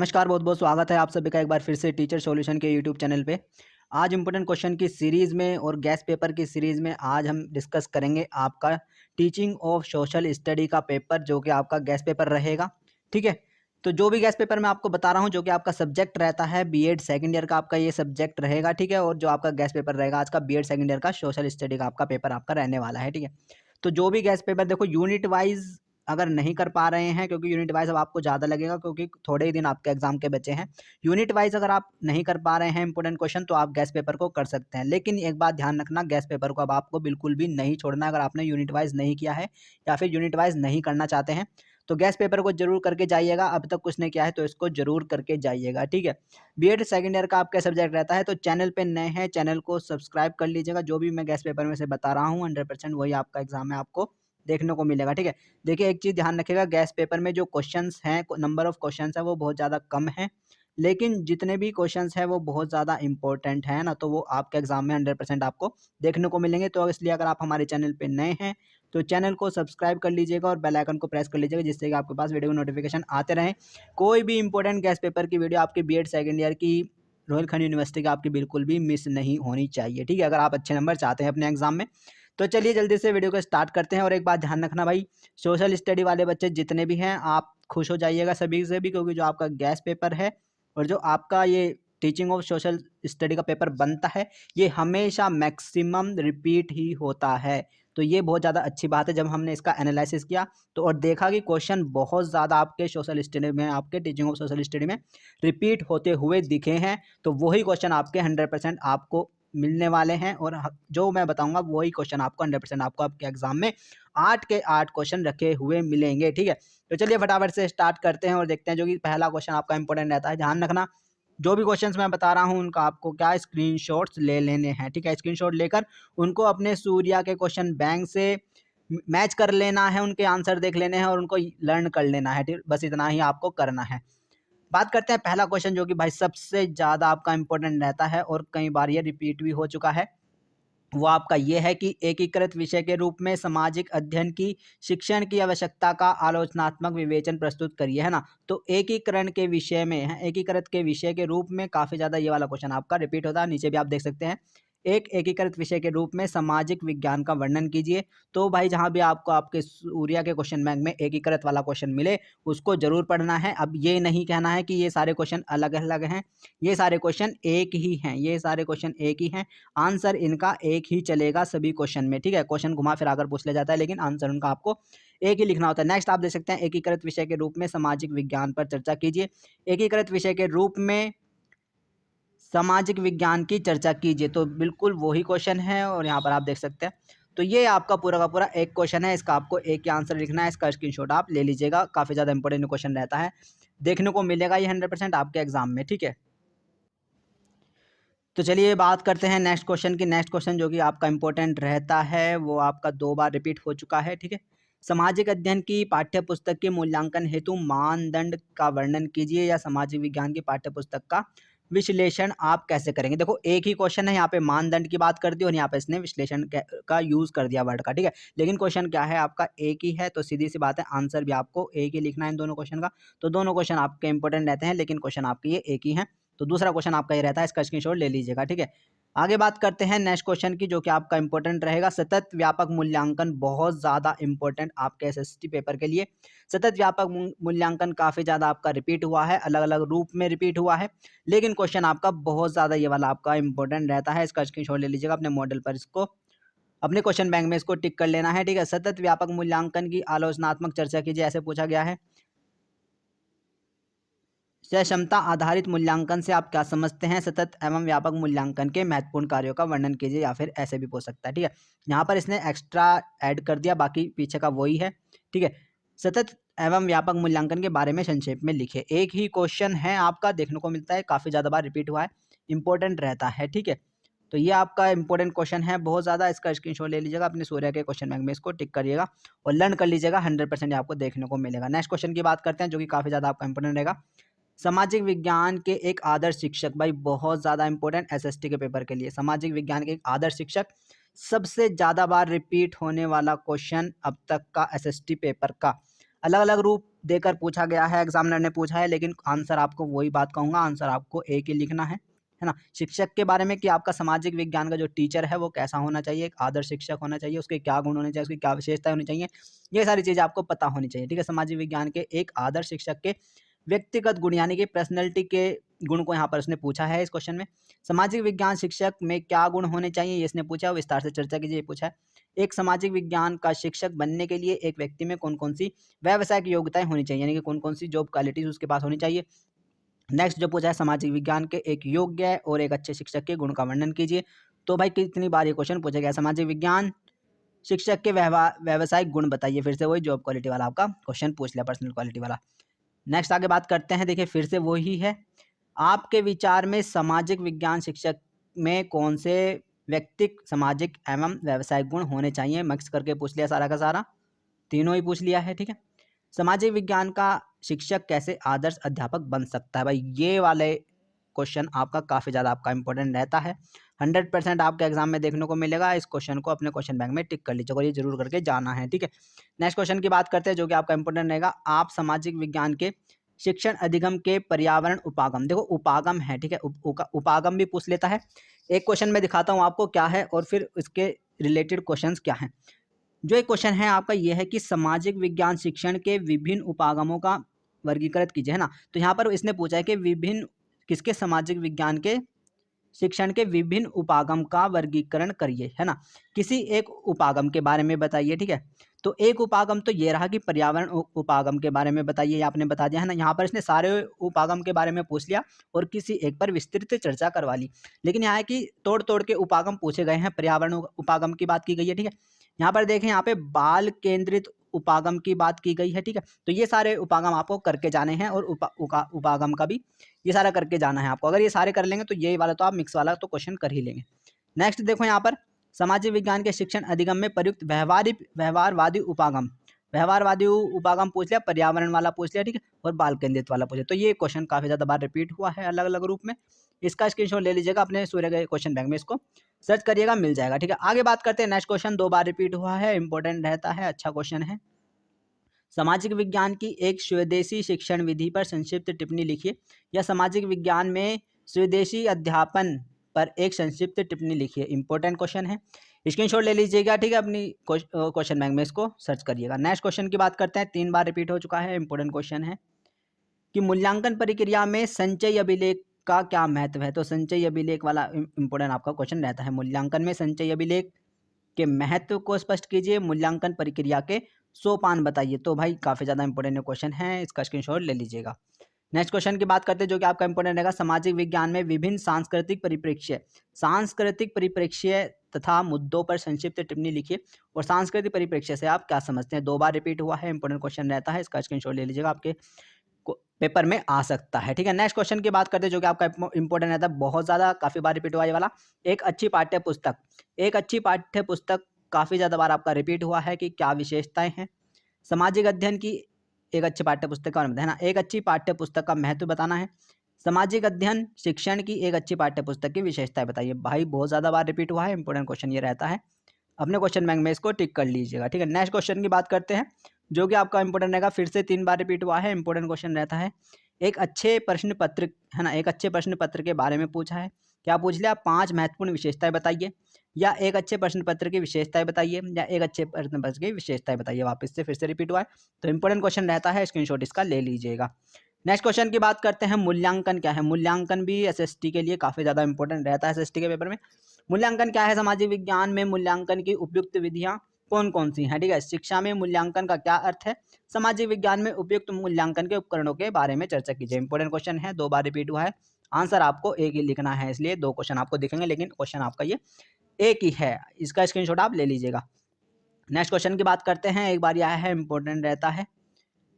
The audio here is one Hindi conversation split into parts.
नमस्कार, बहुत बहुत स्वागत है आप सभी का एक बार फिर से टीचर सॉल्यूशन के यूट्यूब चैनल पे। आज इंपॉर्टेंट क्वेश्चन की सीरीज़ में और गैस पेपर की सीरीज़ में आज हम डिस्कस करेंगे आपका टीचिंग ऑफ सोशल स्टडी का पेपर, जो कि आपका गैस पेपर रहेगा। ठीक है, तो जो भी गैस पेपर मैं आपको बता रहा हूँ, जो कि आपका सब्जेक्ट रहता है बीएड सेकंड ईयर का, आपका ये सब्जेक्ट रहेगा। ठीक है, और जो आपका गैस पेपर रहेगा आज का बीएड सेकंड ईयर का सोशल स्टडी का आपका पेपर आपका रहने वाला है। ठीक है, तो जो भी गैस पेपर देखो यूनिट वाइज अगर नहीं कर पा रहे हैं, क्योंकि यूनिट वाइज अब आपको ज़्यादा लगेगा, क्योंकि थोड़े ही दिन आपके एग्जाम के बचे हैं। यूनिट वाइज अगर आप नहीं कर पा रहे हैं इंपॉर्टेंट क्वेश्चन, तो आप गैस पेपर को कर सकते हैं। लेकिन एक बात ध्यान रखना, गैस पेपर को अब आपको बिल्कुल भी नहीं छोड़ना। अगर आपने यूनिट वाइज नहीं किया है या फिर यूनिट वाइज नहीं करना चाहते हैं, तो गैस पेपर को जरूर करके जाइएगा। अब तक कुछ नहीं किया है तो इसको जरूर करके जाइएगा। ठीक है, बीएड सेकंड ईयर का आपका सब्जेक्ट रहता है। तो चैनल पे नए हैं, चैनल को सब्सक्राइब कर लीजिएगा। जो भी मैं गैस पेपर में से बता रहा हूँ 100% वही आपका एग्जाम में आपको देखने को मिलेगा। ठीक है, देखिए एक चीज़ ध्यान रखिएगा, गैस पेपर में जो क्वेश्चंस हैं, नंबर ऑफ क्वेश्चंस है वो बहुत ज़्यादा कम है, लेकिन जितने भी क्वेश्चंस हैं वो बहुत ज़्यादा इंपॉर्टेंट है ना, तो वो आपके एग्जाम में 100% आपको देखने को मिलेंगे। तो इसलिए अगर आप हमारे चैनल पे नए हैं तो चैनल को सब्सक्राइब कर लीजिएगा और बेल आइकन को प्रेस कर लीजिएगा, जिससे कि आपके पास वीडियो नोटिफिकेशन आते रहें। कोई भी इंपॉर्टेंट गैस पेपर की वीडियो आपके बीएड सेकेंड ईयर की रोहिलखंड यूनिवर्सिटी की आपकी बिल्कुल भी मिस नहीं होनी चाहिए। ठीक है, अगर आप अच्छे नंबर चाहते हैं अपने एग्जाम में। तो चलिए जल्दी से वीडियो को स्टार्ट करते हैं। और एक बात ध्यान रखना भाई, सोशल स्टडी वाले बच्चे जितने भी हैं आप खुश हो जाइएगा सभी से भी, क्योंकि जो आपका गैस पेपर है और जो आपका ये टीचिंग ऑफ सोशल स्टडी का पेपर बनता है, ये हमेशा मैक्सिमम रिपीट ही होता है। तो ये बहुत ज़्यादा अच्छी बात है। जब हमने इसका एनालिसिस किया तो और देखा कि क्वेश्चन बहुत ज़्यादा आपके सोशल स्टडी में, आपके टीचिंग ऑफ सोशल स्टडी में रिपीट होते हुए दिखे हैं, तो वही क्वेश्चन आपके 100% आपको मिलने वाले हैं। और जो मैं बताऊंगा वही क्वेश्चन आपको 100% आपको आपके एग्जाम में 8 के 8 क्वेश्चन रखे हुए मिलेंगे। ठीक है, तो चलिए फटाफट से स्टार्ट करते हैं और देखते हैं। जो कि पहला क्वेश्चन आपका इंपॉर्टेंट रहता है, ध्यान रखना जो भी क्वेश्चंस मैं बता रहा हूं उनका आपको क्या स्क्रीनशॉट्स ले लेने हैं। ठीक है, स्क्रीनशॉट लेकर उनको अपने सूर्या के क्वेश्चन बैंक से मैच कर लेना है, उनके आंसर देख लेने हैं और उनको लर्न कर लेना है। ठीक, बस इतना ही आपको करना है। बात करते हैं पहला क्वेश्चन, जो कि भाई सबसे ज़्यादा आपका इंपॉर्टेंट रहता है और कई बार ये रिपीट भी हो चुका है। वो आपका ये है कि एकीकृत विषय के रूप में सामाजिक अध्ययन की शिक्षण की आवश्यकता का आलोचनात्मक विवेचन प्रस्तुत करिए, है ना। तो एकीकरण के विषय में है, एकीकृत के विषय के रूप में काफ़ी ज़्यादा ये वाला क्वेश्चन आपका रिपीट होता है। नीचे भी आप देख सकते हैं, एक एकीकृत विषय के रूप में सामाजिक विज्ञान का वर्णन कीजिए। तो भाई जहाँ भी आपको आपके सूर्या के क्वेश्चन बैंक में एकीकृत वाला क्वेश्चन मिले उसको जरूर पढ़ना है। अब ये नहीं कहना है कि ये सारे क्वेश्चन अलग अलग हैं, ये सारे क्वेश्चन एक ही हैं, ये सारे क्वेश्चन एक ही हैं। आंसर इनका एक ही चलेगा सभी क्वेश्चन में। ठीक है, क्वेश्चन घुमा फिरा कर पूछ लिया जाता है, लेकिन आंसर उनका आपको एक ही लिखना होता है। नेक्स्ट आप देख सकते हैं, एकीकृत विषय के रूप में सामाजिक विज्ञान पर चर्चा कीजिए। एकीकृत विषय के रूप में सामाजिक विज्ञान की चर्चा कीजिए, तो बिल्कुल वही क्वेश्चन है और यहाँ पर आप देख सकते हैं। तो ये आपका पूरा का पूरा एक क्वेश्चन है, इसका आपको एक ही आंसर लिखना है। इसका स्क्रीनशॉट आप ले लीजिएगा, काफ़ी ज़्यादा इंपॉर्टेंट क्वेश्चन रहता है, देखने को मिलेगा ये 100% आपके एग्जाम में। ठीक है, तो चलिए बात करते हैं नेक्स्ट क्वेश्चन की। नेक्स्ट क्वेश्चन जो कि आपका इंपॉर्टेंट रहता है वो आपका 2 बार रिपीट हो चुका है। ठीक है, सामाजिक अध्ययन की पाठ्य पुस्तक के मूल्यांकन हेतु मानदंड का वर्णन कीजिए, या सामाजिक विज्ञान की पाठ्य पुस्तक का विश्लेषण आप कैसे करेंगे। देखो एक ही क्वेश्चन है, यहाँ पे मानदंड की बात कर दी और यहाँ पे इसने विश्लेषण का यूज कर दिया वर्ड का। ठीक है, लेकिन क्वेश्चन क्या है आपका एक ही है, तो सीधी सी बात है आंसर भी आपको एक ही लिखना है इन दोनों क्वेश्चन का। तो दोनों क्वेश्चन आपके इंपॉर्टेंट रहते हैं, लेकिन क्वेश्चन आपके ये एक ही हैं। तो दूसरा क्वेश्चन आपका ये रहता है, इसका स्क्रीनशॉट ले लीजिएगा। ठीक है, आगे बात करते हैं नेक्स्ट क्वेश्चन की, जो कि आपका इंपॉर्टेंट रहेगा। सतत व्यापक मूल्यांकन बहुत ज़्यादा इंपॉर्टेंट आपके एसएसटी पेपर के लिए। सतत व्यापक मूल्यांकन काफ़ी ज़्यादा आपका रिपीट हुआ है, अलग अलग रूप में रिपीट हुआ है, लेकिन क्वेश्चन आपका बहुत ज़्यादा ये वाला आपका इंपॉर्टेंट रहता है। इसका स्क्रीनशॉट ले लीजिएगा अपने मॉडल पर, इसको अपने क्वेश्चन बैंक में इसको टिक कर लेना है। ठीक है, सतत व्यापक मूल्यांकन की आलोचनात्मक चर्चा कीजिए, ऐसे पूछा गया है। क्षमता आधारित मूल्यांकन से आप क्या समझते हैं? सतत एवं व्यापक मूल्यांकन के महत्वपूर्ण कार्यों का वर्णन कीजिए, या फिर ऐसे भी पूछ सकता है। ठीक है, यहाँ पर इसने एक्स्ट्रा ऐड कर दिया, बाकी पीछे का वही है। ठीक है, सतत एवं व्यापक मूल्यांकन के बारे में संक्षेप में लिखे। एक ही क्वेश्चन है आपका, देखने को मिलता है काफ़ी ज़्यादा बार रिपीट हुआ है, इंपॉर्टेंट रहता है। ठीक है, तो ये आपका इंपॉर्टेंट क्वेश्चन है बहुत ज़्यादा। इसका स्क्रीनशॉट ले लीजिएगा अपने सूर्य के क्वेश्चन बैंक में, इसको टिक करिएगा और लर्न कर लीजिएगा, 100% आपको देखने को मिलेगा। नेक्स्ट क्वेश्चन की बात करते हैं, जो कि काफ़ी ज़्यादा आपका इंपॉर्टेंट रहेगा। सामाजिक विज्ञान के एक आदर्श शिक्षक, भाई बहुत ज़्यादा इंपॉर्टेंट एसएसटी के पेपर के लिए। सामाजिक विज्ञान के एक आदर्श शिक्षक, सबसे ज़्यादा बार रिपीट होने वाला क्वेश्चन अब तक का एसएसटी पेपर का। अलग अलग रूप देकर पूछा गया है, एग्जामिनर ने पूछा है, लेकिन आंसर आपको वही बात कहूँगा, आंसर आपको एक ही लिखना है ना। शिक्षक के बारे में कि आपका सामाजिक विज्ञान का जो टीचर है वो कैसा होना चाहिए, एक आदर्श शिक्षक होना चाहिए, उसके क्या गुण होने चाहिए, उसकी क्या विशेषताएं होनी चाहिए, ये सारी चीज़ें आपको पता होनी चाहिए, ठीक है। सामाजिक विज्ञान के एक आदर्श शिक्षक के व्यक्तिगत गुण यानी कि पर्सनैलिटी के गुण को यहाँ पर उसने पूछा है इस क्वेश्चन में। सामाजिक विज्ञान शिक्षक में क्या गुण होने चाहिए ये इसने पूछा, विस्तार से चर्चा कीजिए, ये पूछा है। एक सामाजिक विज्ञान का शिक्षक बनने के लिए एक व्यक्ति में कौन कौन सी व्यावसायिक योग्यताएं होनी चाहिए, यानी कि कौन कौन सी जॉब क्वालिटीज उसके पास होनी चाहिए। नेक्स्ट जो पूछा है, सामाजिक विज्ञान के एक योग्य और एक अच्छे शिक्षक के गुण का वर्णन कीजिए। तो भाई कितनी बार ये क्वेश्चन पूछा गया, सामाजिक विज्ञान शिक्षक के व्यावसायिक गुण बताइए, फिर से वही जॉब क्वालिटी वाला आपका क्वेश्चन पूछ लिया, पर्सनल क्वालिटी वाला। नेक्स्ट आगे बात करते हैं, देखिए फिर से वही है, आपके विचार में सामाजिक विज्ञान शिक्षक में कौन से व्यक्तिक सामाजिक एवं व्यावसायिक गुण होने चाहिए, मिक्स करके पूछ लिया सारा का सारा, तीनों ही पूछ लिया है, ठीक है। सामाजिक विज्ञान का शिक्षक कैसे आदर्श अध्यापक बन सकता है, भाई ये वाले क्वेश्चन आपका काफ़ी ज़्यादा आपका इंपॉर्टेंट रहता है, 100% आपके एग्जाम में देखने को मिलेगा। इस क्वेश्चन को अपने क्वेश्चन बैंक में टिक कर लीजिए और ये जरूर करके जाना है, ठीक है। नेक्स्ट क्वेश्चन की बात करते हैं जो कि आपका इंपॉर्टेंट रहेगा, आप सामाजिक विज्ञान के शिक्षण अधिगम के पर्यावरण उपागम, देखो उपागम है, ठीक है, उपागम भी पूछ लेता है। एक क्वेश्चन में दिखाता हूँ आपको क्या है और फिर इसके रिलेटेड क्वेश्चंस क्या हैं। जो एक क्वेश्चन है आपका ये है कि सामाजिक विज्ञान शिक्षण के विभिन्न उपागमों का वर्गीकृत कीजिए, है ना। तो यहाँ पर इसने पूछा है कि विभिन्न किसके, सामाजिक विज्ञान के शिक्षण के विभिन्न उपागम का वर्गीकरण करिए, है ना। किसी एक उपागम के बारे में बताइए, ठीक है। तो एक उपागम तो ये रहा कि पर्यावरण उपागम के बारे में बताइए, ये आपने बता दिया, है ना। यहाँ पर इसने सारे उपागम के बारे में पूछ लिया और किसी एक पर विस्तृत चर्चा करवा ली, लेकिन यहाँ है कि तोड़ तोड़ के उपागम पूछे गए हैं, पर्यावरण उपागम की बात की गई है, ठीक है। यहाँ पर देखें, यहाँ पे बाल केंद्रित उपागम की बात की गई है, ठीक है। तो ये सारे उपागम आपको करके जाने हैं और उपागम का भी ये सारा करके जाना है आपको। अगर ये सारे कर लेंगे तो ये वाला तो आप मिक्स वाला तो क्वेश्चन कर ही लेंगे। नेक्स्ट देखो यहाँ पर, सामाजिक विज्ञान के शिक्षण अधिगम में प्रयुक्त व्यवहारवादी उपागम, व्यवहारवादी उपागम पूछ लिया, पर्यावरण वाला पूछ लिया, ठीक है, और बाल केंद्रित वाला पूछ लिया। तो ये क्वेश्चन काफी ज्यादा बार रिपीट हुआ है अलग अलग रूप में, इसका स्क्रीनशॉट ले लीजिएगा अपने सूर्य के क्वेश्चन बैंक में, इसको सर्च करिएगा, मिल जाएगा, ठीक है। आगे बात करते हैं, नेक्स्ट क्वेश्चन 2 बार रिपीट हुआ है, इंपॉर्टेंट रहता है, अच्छा क्वेश्चन है। सामाजिक विज्ञान की एक स्वदेशी शिक्षण विधि पर संक्षिप्त टिप्पणी लिखिए, या सामाजिक विज्ञान में स्वदेशी अध्यापन पर एक संक्षिप्त टिप्पणी लिखिए। इंपॉर्टेंट क्वेश्चन है, स्क्रीनशॉट ले लीजिएगा, ठीक है, अपनी क्वेश्चन बैंक में इसको सर्च करिएगा। नेक्स्ट क्वेश्चन की बात करते हैं, 3 बार रिपीट हो चुका है, इंपॉर्टेंट क्वेश्चन है कि मूल्यांकन प्रक्रिया में संचय अभिलेख का क्या महत्व है। तो संचय अभिलेख वाला इंपॉर्टेंट आपका क्वेश्चन रहता है, मूल्यांकन में संचय अभिलेख के महत्व को स्पष्ट कीजिए, मूल्यांकन प्रक्रिया के सोपान बताइए। तो भाई काफी ज्यादा इंपॉर्टेंट क्वेश्चन है, इसका स्क्रीनशॉट ले लीजिएगा। नेक्स्ट क्वेश्चन की बात करते हैं जो कि आपका इंपॉर्टेंट रहेगा, सामाजिक विज्ञान में विभिन्न सांस्कृतिक परिप्रेक्ष्य तथा मुद्दों पर संक्षिप्त टिप्पणी लिखिए। और सांस्कृतिक परिप्रेक्ष्य से आप क्या समझते हैं, 2 बार रिपीट हुआ है, इंपॉर्टेंट क्वेश्चन रहता है, इसका स्क्रीनशॉट ले लीजिएगा, आपके पेपर में आ सकता है, ठीक है। नेक्स्ट क्वेश्चन की बात करते हैं जो कि आपका इंपॉर्टेंट रहता है, बहुत ज्यादा काफी बार रिपीट हुआ ये वाला, एक अच्छी पाठ्य पुस्तक काफी ज्यादा बार आपका रिपीट हुआ है कि क्या विशेषताएं हैं। सामाजिक अध्ययन की एक अच्छी पाठ्य पुस्तक का, है ना, एक अच्छी पाठ्य पुस्तक का महत्व बताना है। सामाजिक अध्ययन शिक्षण की एक अच्छी पाठ्य पुस्तक की विशेषताएं बताइए। भाई बहुत ज्यादा बार रिपीट हुआ है, इंपॉर्टेंट क्वेश्चन ये रहता है, अपने क्वेश्चन बैंक में इसको टिक कर लीजिएगा, ठीक है। नेक्स्ट क्वेश्चन की बात करते हैं जो कि आपका इंपॉर्टेंट रहेगा, फिर से 3 बार रिपीट हुआ है, इंपॉर्टेंट क्वेश्चन रहता है, एक अच्छे प्रश्न पत्र, है ना, एक अच्छे प्रश्न पत्र के बारे में पूछा है। क्या पूछ लिया, 5 महत्वपूर्ण विशेषताएं बताइए, या एक अच्छे प्रश्न पत्र की विशेषताएं बताइए, या एक अच्छे प्रश्न पत्र की विशेषताएं बताइए। वापस से फिर से रिपीट हुआ है, तो इंपॉर्टेंट क्वेश्चन रहता है, स्क्रीनशॉट इसका ले लीजिएगा। नेक्स्ट क्वेश्चन की बात करते हैं, मूल्यांकन क्या है। मूल्यांकन भी एसएसटी के लिए काफी ज्यादा इंपॉर्टेंट रहता है, एसएसटी के पेपर में। मूल्यांकन क्या है, सामाजिक विज्ञान में मूल्यांकन की उपयुक्त विधियां कौन कौन सी हैं, ठीक है। शिक्षा में मूल्यांकन का क्या अर्थ है, सामाजिक विज्ञान में उपयुक्त मूल्यांकन के उपकरणों के बारे में चर्चा कीजिए। इंपॉर्टेंट क्वेश्चन है, 2 बार रिपीट हुआ है, आंसर आपको एक ही लिखना है, इसलिए 2 क्वेश्चन आपको दिखेंगे, लेकिन क्वेश्चन आपका ये एक ही है, इसका स्क्रीनशॉट आप ले लीजिएगा। नेक्स्ट क्वेश्चन की बात करते हैं, एक बार यह है, इंपॉर्टेंट रहता है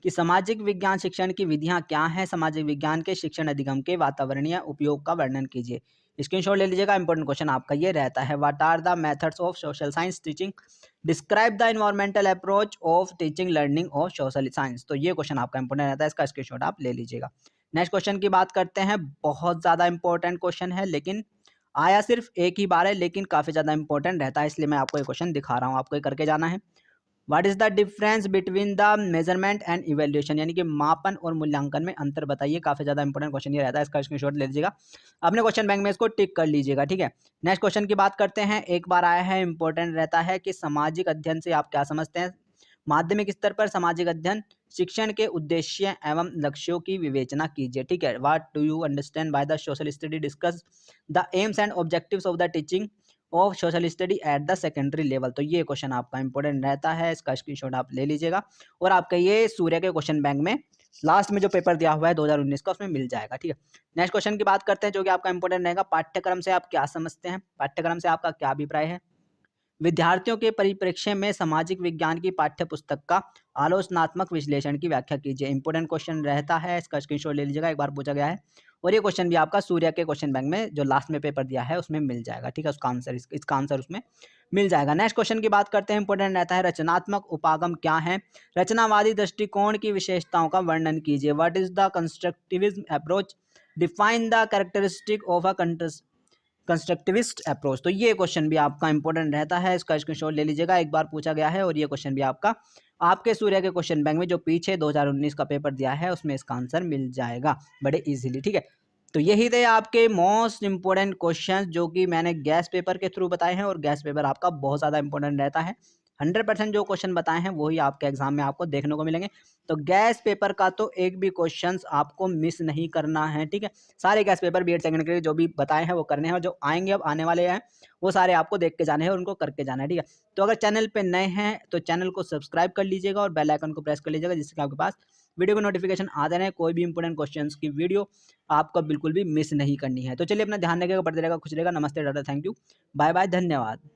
कि सामाजिक विज्ञान शिक्षण की विधियां क्या हैं, सामाजिक विज्ञान के शिक्षण अधिगम के वातावरणीय उपयोग का वर्णन कीजिए। स्क्रीनशॉट ले लीजिएगा, इंपॉर्टेंट क्वेश्चन आपका ये रहता है, what are the methods of social science teaching, describe the environmental approach of teaching learning of social science. तो ये क्वेश्चन आपका इंपॉर्टेंट रहता है, इसका स्क्रीनशॉट आप ले लीजिएगा। नेक्स्ट क्वेश्चन की बात करते हैं, बहुत ज्यादा इंपॉर्टेंट क्वेश्चन है, लेकिन आया सिर्फ एक ही बार है, लेकिन काफी ज्यादा इंपॉर्टेंट रहता है, इसलिए मैं आपको ये क्वेश्चन दिखा रहा हूँ, आपको ये करके जाना है। What is the difference between the measurement and evaluation, यानी कि मापन और मूल्यांकन में अंतर बताइए। काफी ज्यादा इंपॉर्टेंट क्वेश्चन ये रहता है, इसका स्क्रीनशॉट ले लीजिएगा, अपने क्वेश्चन बैंक में इसको टिक कर लीजिएगा, ठीक है। नेक्स्ट क्वेश्चन की बात करते हैं। एक बार आया है, इंपॉर्टेंट रहता है कि सामाजिक अध्ययन से आप क्या समझते हैं। माध्यमिक स्तर पर सामाजिक अध्ययन शिक्षण के उद्देश्य एवं लक्ष्यों की विवेचना कीजिए, ठीक है। What do you understand by the social study, discuss the AIIMS and objectives of the teaching of social study at the secondary level. तो ये क्वेश्चन आपका इंपॉर्टेंट रहता है, इसका स्क्रीनशॉट आप ले लीजिएगा और आपका ये सूर्य के क्वेश्चन बैंक में लास्ट में जो पेपर दिया हुआ है 2019 का, उसमें मिल जाएगा, ठीक है। नेक्स्ट क्वेश्चन की बात करते हैं जो कि आपका इंपॉर्टेंट रहेगा। पाठ्यक्रम से आप क्या समझते हैं, पाठ्यक्रम से आपका क्या अभिप्राय है। विद्यार्थियों के परिप्रेक्ष्य में सामाजिक विज्ञान की पाठ्य पुस्तक का आलोचनात्मक विश्लेषण की व्याख्या कीजिए। इंपॉर्टेंट क्वेश्चन रहता है, इसका स्क्रीनशॉट ले लीजिएगा, एक बार पूछा गया है और ये क्वेश्चन भी आपका सूर्य के क्वेश्चन बैंक में जो लास्ट में पेपर दिया है उसमें मिल जाएगा, ठीक है। उसका आंसर इसका आंसर उसमें मिल जाएगा। नेक्स्ट क्वेश्चन की बात करते हैं, इंपॉर्टेंट रहता है रचनात्मक उपागम क्या है। रचनावादी दृष्टिकोण की विशेषताओं का वर्णन कीजिए। What is the constructivism approach, define the characteristic of a constructivist approach. तो ये क्वेश्चन भी आपका इंपॉर्टेंट रहता है, इसका स्क्रीनशॉट ले लीजिएगा, एक बार पूछा गया है और ये क्वेश्चन भी आपका आपके सूर्य के क्वेश्चन बैंक में जो पीछे 2019 का पेपर दिया है उसमें इसका आंसर मिल जाएगा बड़े इजीली, ठीक है। तो यही थे आपके मोस्ट इंपॉर्टेंट क्वेश्चंस जो कि मैंने गैस पेपर के थ्रू बताए हैं और गैस पेपर आपका बहुत ज़्यादा इंपॉर्टेंट रहता है। 100% जो क्वेश्चन बताए हैं वही आपके एग्जाम में आपको देखने को मिलेंगे। तो गैस पेपर का तो एक भी क्वेश्चंस आपको मिस नहीं करना है, ठीक है। सारे गैस पेपर बीएड सेकंड के लिए जो भी बताए हैं वो करने हैं और जो आएंगे अब आने वाले हैं वो सारे आपको देख के जाने हैं और उनको करके जाना है, ठीक है। तो अगर चैनल पे नए हैं तो चैनल को सब्सक्राइब कर लीजिएगा और बेल आइकन को प्रेस कर लीजिएगा जिससे आपके पास वीडियो को नोटिफिकेशन आते रहे, कोई भी इंपॉर्टेंट क्वेश्चंस की वीडियो आपको बिल्कुल भी मिस नहीं करनी है। तो चलिए अपना ध्यान रखिएगा, पढ़ते रहेगा, खुश रहेगा। नमस्ते, tata, thank you, bye bye, धन्यवाद।